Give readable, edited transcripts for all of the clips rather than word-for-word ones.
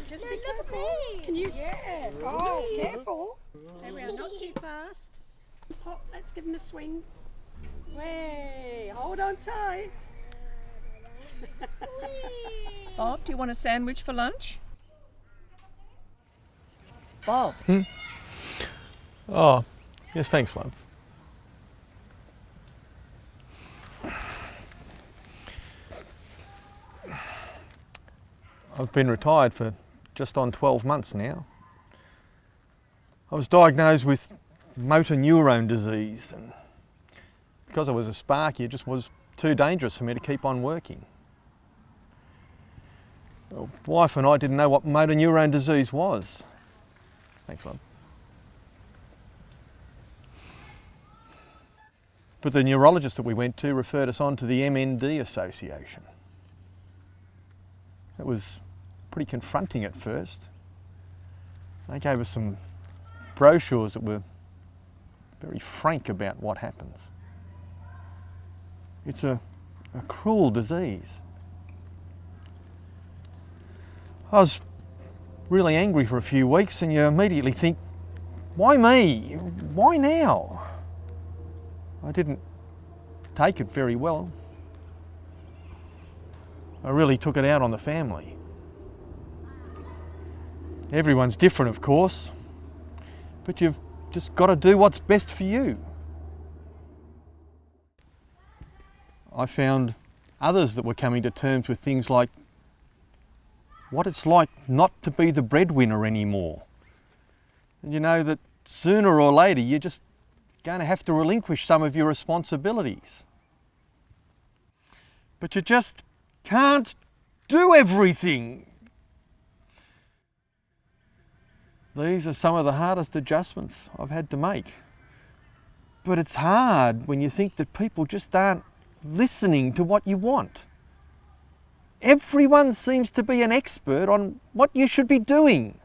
just be careful. Can you? Yeah. Oh, careful. There we are, not too fast. Oh, let's give him a swing. Way, hold on tight. Bob, do you want a sandwich for lunch? Bob. Oh, yes, thanks, love. I've been retired for just on 12 months now. I was diagnosed with motor neurone disease, and because I was a sparky, it just was too dangerous for me to keep on working. My wife and I didn't know what motor neurone disease was. Thanks, love. But the neurologist that we went to referred us on to the MND Association. It was pretty confronting at first. They gave us some brochures that were very frank about what happens. It's a cruel disease. I was really angry for a few weeks, and you immediately think, why me? Why now? I didn't take it very well. I really took it out on the family. Everyone's different, of course, but you've just got to do what's best for you. I found others that were coming to terms with things like what it's like not to be the breadwinner anymore. And you know that sooner or later you're just going to have to relinquish some of your responsibilities. But you just can't do everything. These are some of the hardest adjustments I've had to make. But it's hard when you think that people just aren't listening to what you want. Everyone seems to be an expert on what you should be doing.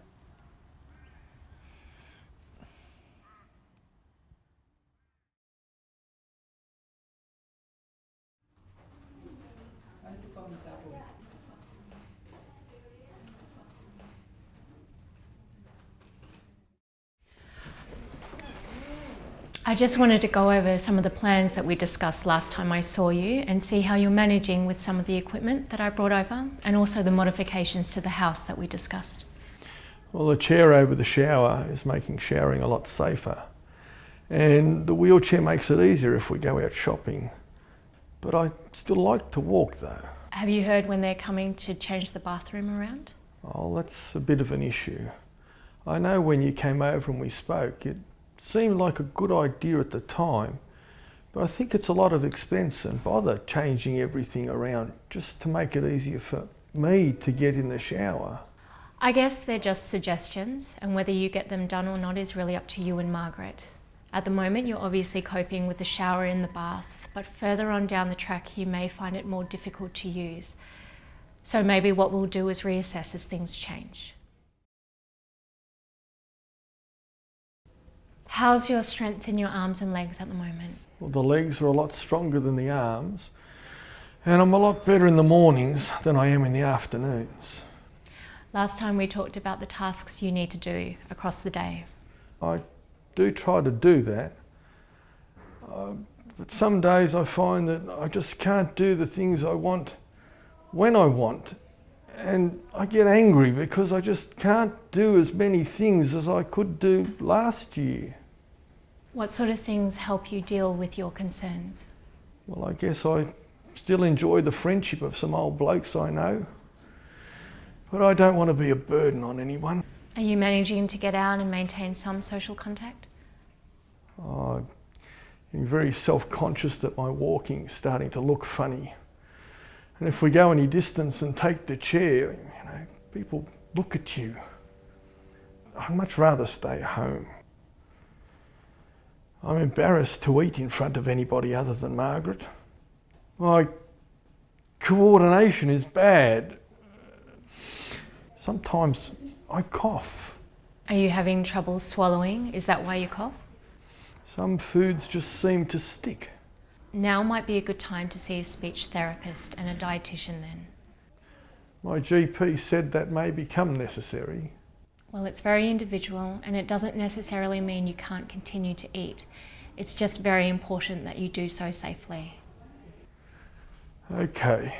I just wanted to go over some of the plans that we discussed last time I saw you and see how you're managing with some of the equipment that I brought over, and also the modifications to the house that we discussed. Well, the chair over the shower is making showering a lot safer, and the wheelchair makes it easier if we go out shopping. But I still like to walk though. Have you heard when they're coming to change the bathroom around? Oh, that's a bit of an issue. I know when you came over and we spoke, it seemed like a good idea at the time, but I think it's a lot of expense and bother changing everything around just to make it easier for me to get in the shower. I guess they're just suggestions, and whether you get them done or not is really up to you and Margaret. At the moment, you're obviously coping with the shower in the bath, but further on down the track, you may find it more difficult to use. So maybe what we'll do is reassess as things change. How's your strength in your arms and legs at the moment? Well, the legs are a lot stronger than the arms, and I'm a lot better in the mornings than I am in the afternoons. Last time we talked about the tasks you need to do across the day. I do try to do that, but some days I find that I just can't do the things I want when I want, and I get angry because I just can't do as many things as I could do last year. What sort of things help you deal with your concerns? Well, I guess I still enjoy the friendship of some old blokes I know, but I don't want to be a burden on anyone. Are you managing to get out and maintain some social contact? I'm very self-conscious that my walking's starting to look funny. And if we go any distance and take the chair, people look at you. I'd much rather stay home. I'm embarrassed to eat in front of anybody other than Margaret. My coordination is bad. Sometimes I cough. Are you having trouble swallowing? Is that why you cough? Some foods just seem to stick. Now might be a good time to see a speech therapist and a dietitian then. My GP said that may become necessary. Well, it's very individual, and it doesn't necessarily mean you can't continue to eat. It's just very important that you do so safely. Okay.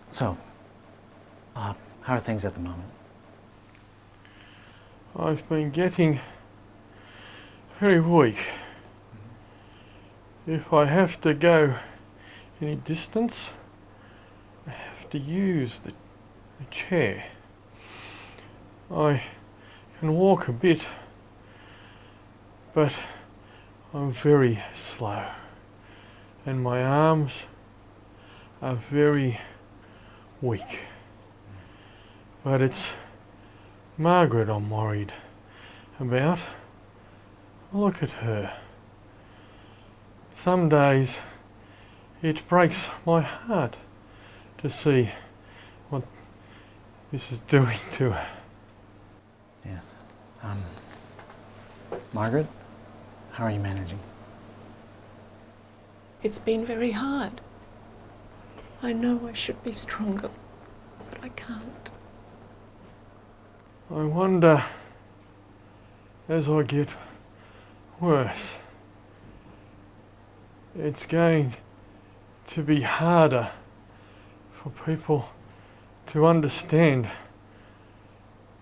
So, how are things at the moment? I've been getting very weak. If I have to go any distance, I have to use the chair. I can walk a bit, but I'm very slow, and my arms are very weak. But it's Margaret I'm worried about. Look at her. Some days it breaks my heart to see what this is doing to her. Yes. Margaret, how are you managing? It's been very hard. I know I should be stronger, but I can't. I wonder, as I get worse, it's going to be harder for people to understand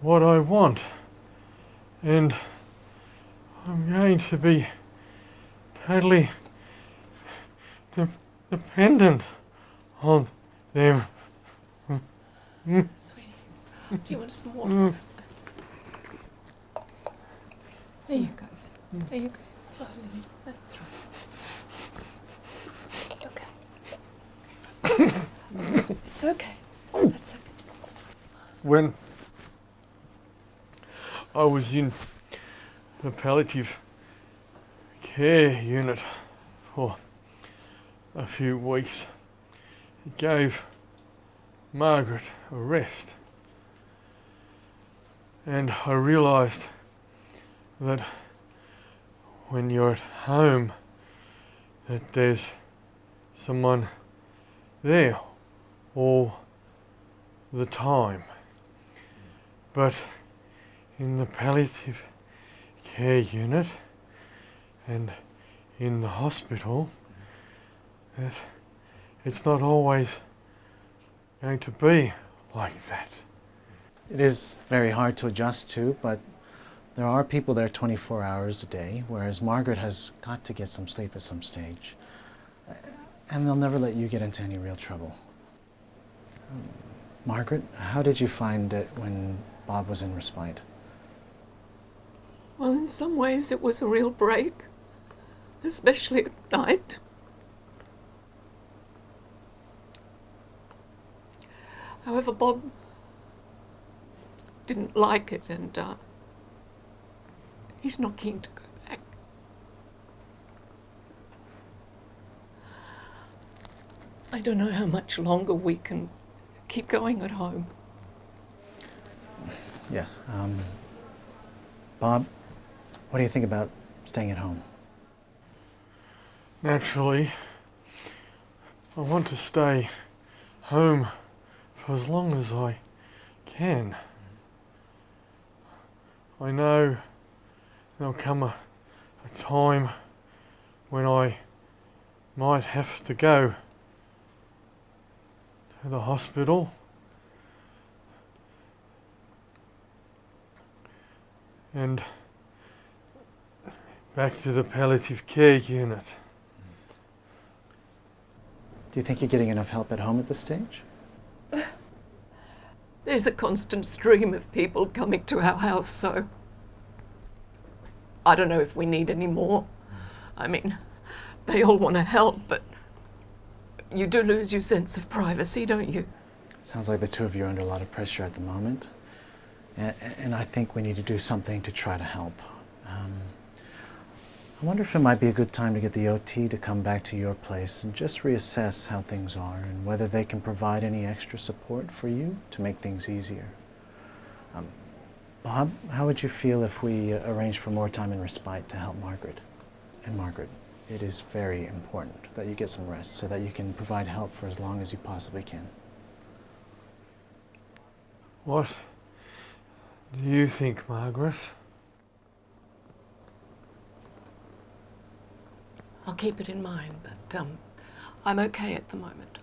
what I want, and I'm going to be totally dependent on them. Sweetie, do you want some water? There you go. There you go. Slowly. That's right. Okay. It's okay. That's okay. When I was in the palliative care unit for a few weeks, it gave Margaret a rest, and I realised that when you're at home, that there's someone there all the time. But in the palliative care unit and in the hospital, that it's not always going to be like that. It is very hard to adjust to, but there are people there 24 hours a day, whereas Margaret has got to get some sleep at some stage. And they'll never let you get into any real trouble. Margaret, how did you find it when Bob was in respite? Well, in some ways it was a real break, especially at night. However, Bob didn't like it, and he's not keen to go back. I don't know how much longer we can keep going at home. Yes. Bob, what do you think about staying at home? Naturally, I want to stay home for as long as I can. I know there'll come a time when I might have to go to the hospital, and back to the palliative care unit. Do you think you're getting enough help at home at this stage? There's a constant stream of people coming to our house, so I don't know if we need any more. I mean, they all want to help, but you do lose your sense of privacy, don't you? Sounds like the two of you are under a lot of pressure at the moment. And I think we need to do something to try to help. I wonder if it might be a good time to get the OT to come back to your place and just reassess how things are and whether they can provide any extra support for you to make things easier. Well, how would you feel if we arranged for more time and respite to help Margaret? And Margaret, it is very important that you get some rest so that you can provide help for as long as you possibly can. What do you think, Margaret? I'll keep it in mind, but I'm okay at the moment.